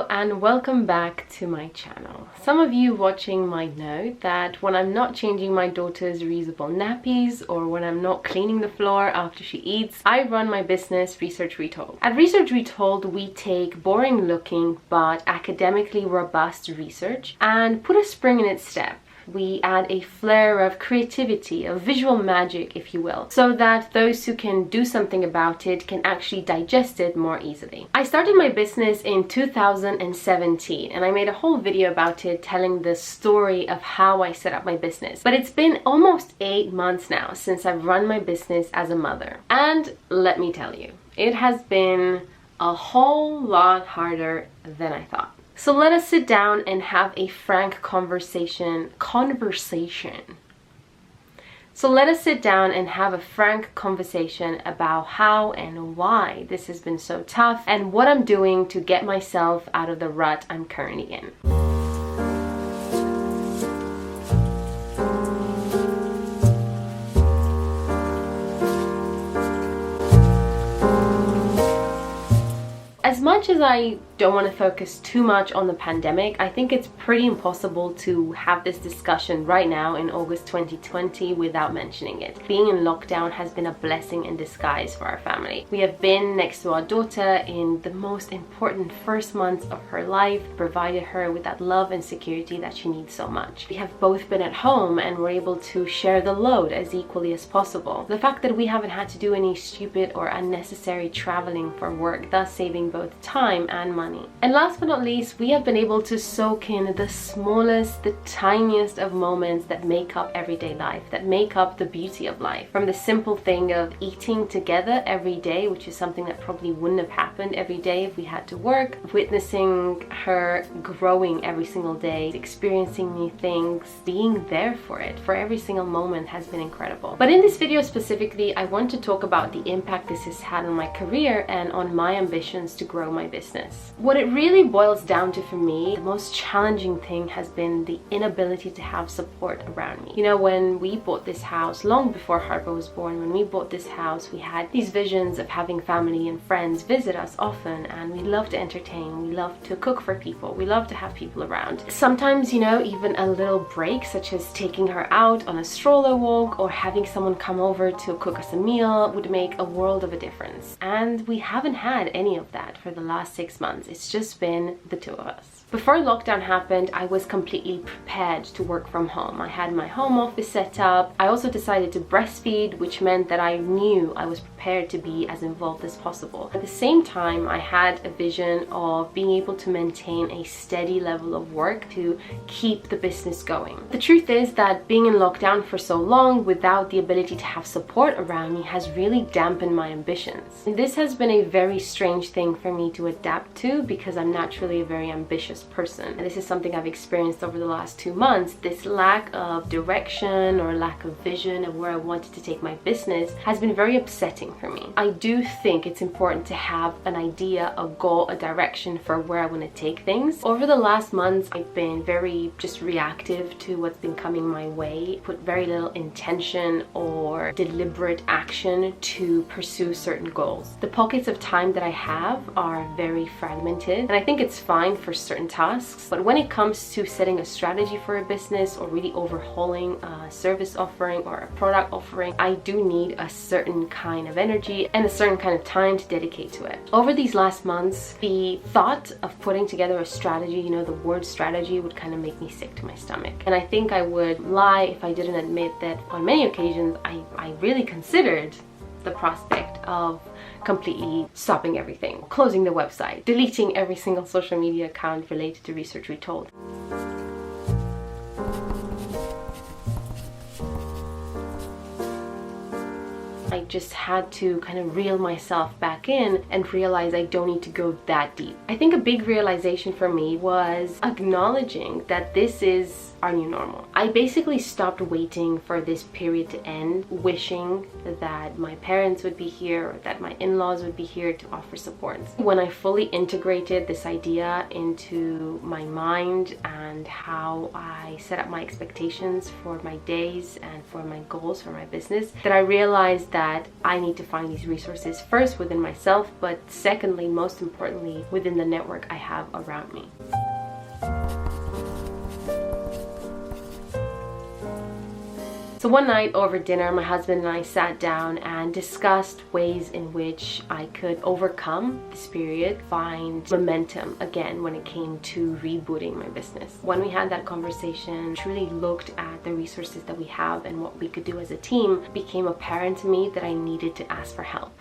Hello and welcome back to my channel. Some of you watching might know that when I'm not changing my daughter's reusable nappies or when I'm not cleaning the floor after she eats, I run my business Research Retold. At Research Retold, we take boring looking but academically robust research and put a spring in its step. We add a flair of creativity, of visual magic, if you will, so that those who can do something about it can actually digest it more easily. I started my business in 2017 and I made a whole video about it telling the story of how I set up my business. But it's been almost 8 months now since I've run my business as a mother. And let me tell you, it has been a whole lot harder than I thought. So let us sit down and have a frank conversation. So let us sit down and have a frank conversation about how and why this has been so tough and what I'm doing to get myself out of the rut I'm currently in. As much as I don't want to focus too much on the pandemic, I think it's pretty impossible to have this discussion right now in August 2020 without mentioning it. Being in lockdown has been a blessing in disguise for our family. We have been next to our daughter in the most important first months of her life, provided her with that love and security that she needs so much. We have both been at home and we're able to share the load as equally as possible. The fact that we haven't had to do any stupid or unnecessary traveling for work, thus saving both time and money. And last but not least, we have been able to soak in the smallest, the tiniest of moments that make up everyday life, that make up the beauty of life. From the simple thing of eating together every day, which is something that probably wouldn't have happened every day if we had to work, witnessing her growing every single day, experiencing new things, being there for it, for every single moment has been incredible. But in this video specifically, I want to talk about the impact this has had on my career and on my ambitions to grow my business. What it really boils down to for me, the most challenging thing has been the inability to have support around me. You know, when we bought this house, long before Harper was born, when we bought this house, we had these visions of having family and friends visit us often, and we love to entertain, we love to cook for people, we love to have people around. Sometimes, you know, even a little break, such as taking her out on a stroller walk or having someone come over to cook us a meal would make a world of a difference. And we haven't had any of that for the last 6 months. It's just been the two of us. Before lockdown happened, I was completely prepared to work from home. I had my home office set up. I also decided to breastfeed, which meant that I knew I was prepared to be as involved as possible. At the same time, I had a vision of being able to maintain a steady level of work to keep the business going. The truth is that being in lockdown for so long without the ability to have support around me has really dampened my ambitions. And this has been a very strange thing for me to adapt to because I'm naturally a very ambitious person. And this is something I've experienced over the last 2 months. This lack of direction or lack of vision of where I wanted to take my business has been very upsetting for me. I do think it's important to have an idea, a goal, a direction for where I want to take things. Over the last months, I've been very just reactive to what's been coming my way, put very little intention or deliberate action to pursue certain goals. The pockets of time that I have are very fragmented, and I think it's fine for certain tasks, but when it comes to setting a strategy for a business or really overhauling a service offering or a product offering, I do need a certain kind of energy and a certain kind of time to dedicate to it. Over these last months, the thought of putting together a strategy, you know, the word strategy would kind of make me sick to my stomach. And I think I would lie if I didn't admit that on many occasions I really considered the prospect of completely stopping everything, closing the website, deleting every single social media account related to Research Retold. I just had to kind of reel myself back in and realize I don't need to go that deep. I think a big realization for me was acknowledging that this is our new normal. I basically stopped waiting for this period to end, wishing that my parents would be here or that my in-laws would be here to offer support. When I fully integrated this idea into my mind and how I set up my expectations for my days and for my goals for my business, that I realized that that I need to find these resources first within myself, but secondly, most importantly, within the network I have around me. So one night over dinner, my husband and I sat down and discussed ways in which I could overcome this period, find momentum again when it came to rebooting my business. When we had that conversation, truly looked at the resources that we have and what we could do as a team, it became apparent to me that I needed to ask for help.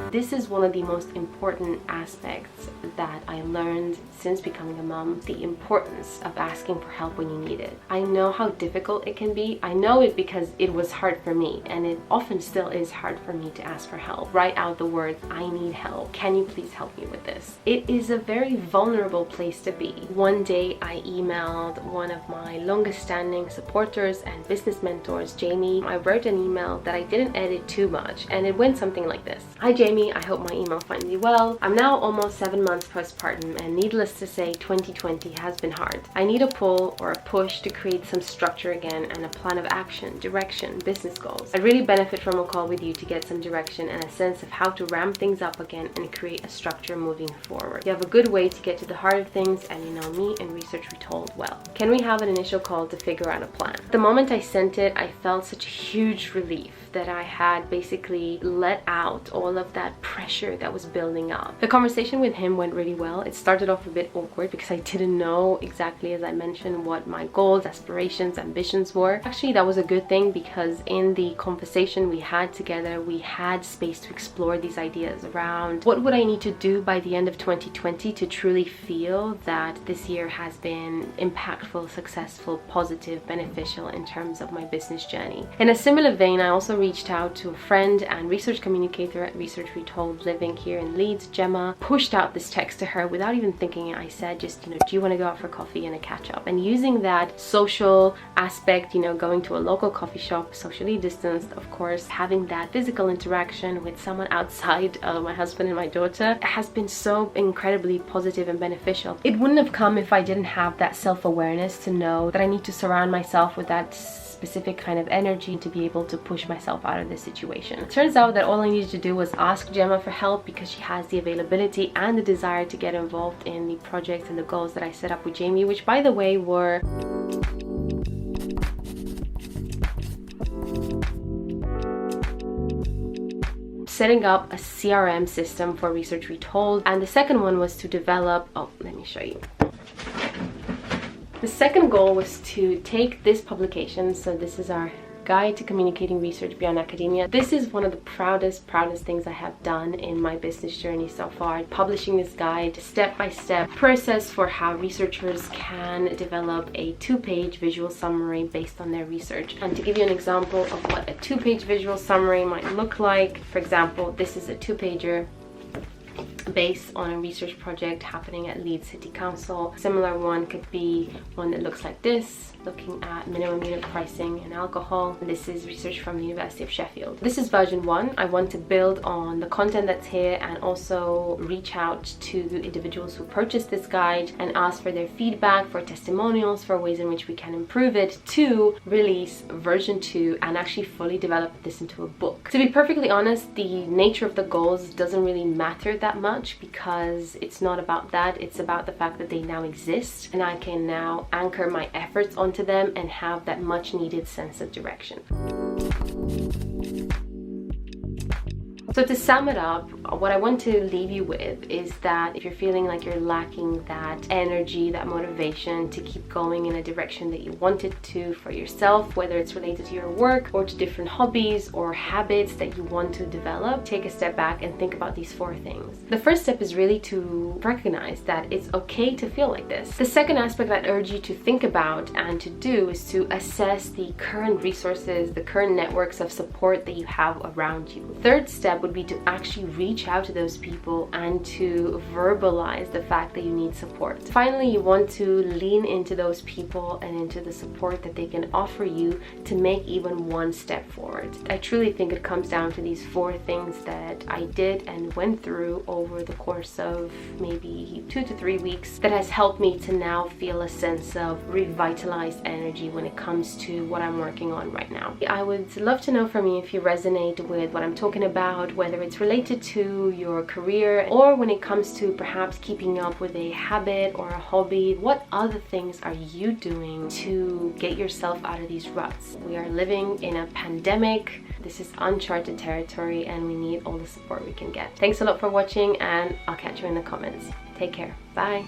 This is one of the most important aspects that I learned since becoming a mom, the importance of asking for help when you need it. I know how difficult it can be. I know it because it was hard for me, and it often still is hard for me to ask for help. Write out the words, I need help. Can you please help me with this? It is a very vulnerable place to be. One day I emailed one of my longest standing supporters and business mentors, Jamie. I wrote an email that I didn't edit too much, and it went something like this. Hi Jamie, I hope my email finds you well. I'm now almost 7 months postpartum, and needless to say 2020 has been hard. I need a pull or a push to create some structure again and a plan of action, direction, business goals. I'd really benefit from a call with you to get some direction and a sense of how to ramp things up again and create a structure moving forward. You have a good way to get to the heart of things, and you know me and Research Retold well. Can we have an initial call to figure out a plan? The moment I sent it, I felt such a huge relief that I had basically let out all of that pressure that was building up. The conversation with him went really well. It started off a bit awkward because I didn't know exactly, as I mentioned, what my goals, aspirations, ambitions were. Actually, that was a good thing because in the conversation we had together, we had space to explore these ideas around what would I need to do by the end of 2020 to truly feel that this year has been impactful, successful, positive, beneficial in terms of my business journey. In a similar vein, I also reached out to a friend and research communicator at Research Retold living here in Leeds, Gemma. Pushed out this text to her without even thinking it. I said, just, do you want to go out for coffee and a catch up? And using that social aspect, going to a local coffee shop, socially distanced, of course, having that physical interaction with someone outside my husband and my daughter has been so incredibly positive and beneficial. It wouldn't have come if I didn't have that self-awareness to know that I need to surround myself with that specific kind of energy to be able to push myself out of this situation. It turns out that all I needed to do was ask Gemma for help because she has the availability and the desire to get involved in the projects and the goals that I set up with Jamie, which by the way were setting up a CRM system for Research Retold, and the second one was to develop, let me show you. The second goal was to take this publication, so this is our Guide to Communicating Research Beyond Academia. This is one of the proudest things I have done in my business journey so far. Publishing this guide, step-by-step process for how researchers can develop a 2-page visual summary based on their research. And to give you an example of what a 2-page visual summary might look like, for example, this is a 2-pager based on a research project happening at Leeds City Council. Similar one could be one that looks like this, looking at minimum unit pricing in alcohol. This is research from the University of Sheffield. This is version 1. I want to build on the content that's here and also reach out to the individuals who purchased this guide and ask for their feedback, for testimonials, for ways in which we can improve it, to release version 2 and actually fully develop this into a book. To be perfectly honest, the nature of the goals doesn't really matter that much because it's not about that. It's about the fact that they now exist and I can now anchor my efforts onto them and have that much needed sense of direction. So to sum it up, what I want to leave you with is that if you're feeling like you're lacking that energy, that motivation to keep going in a direction that you wanted to for yourself, whether it's related to your work or to different hobbies or habits that you want to develop, take a step back and think about these 4 things. The first step is really to recognize that it's okay to feel like this. The second aspect I'd urge you to think about and to do is to assess the current resources, the current networks of support that you have around you. Third step step would be to actually reach out to those people and to verbalize the fact that you need support. Finally, you want to lean into those people and into the support that they can offer you to make even one step forward. I truly think it comes down to these 4 things that I did and went through over the course of maybe 2 to 3 weeks that has helped me to now feel a sense of revitalized energy when it comes to what I'm working on right now. I would love to know from you if you resonate with what I'm talking about, whether it's related to your career or when it comes to perhaps keeping up with a habit or a hobby. What other things are you doing to get yourself out of these ruts? We are living in a pandemic. This is uncharted territory and we need all the support we can get. Thanks a lot for watching and I'll catch you in the comments. Take care. Bye.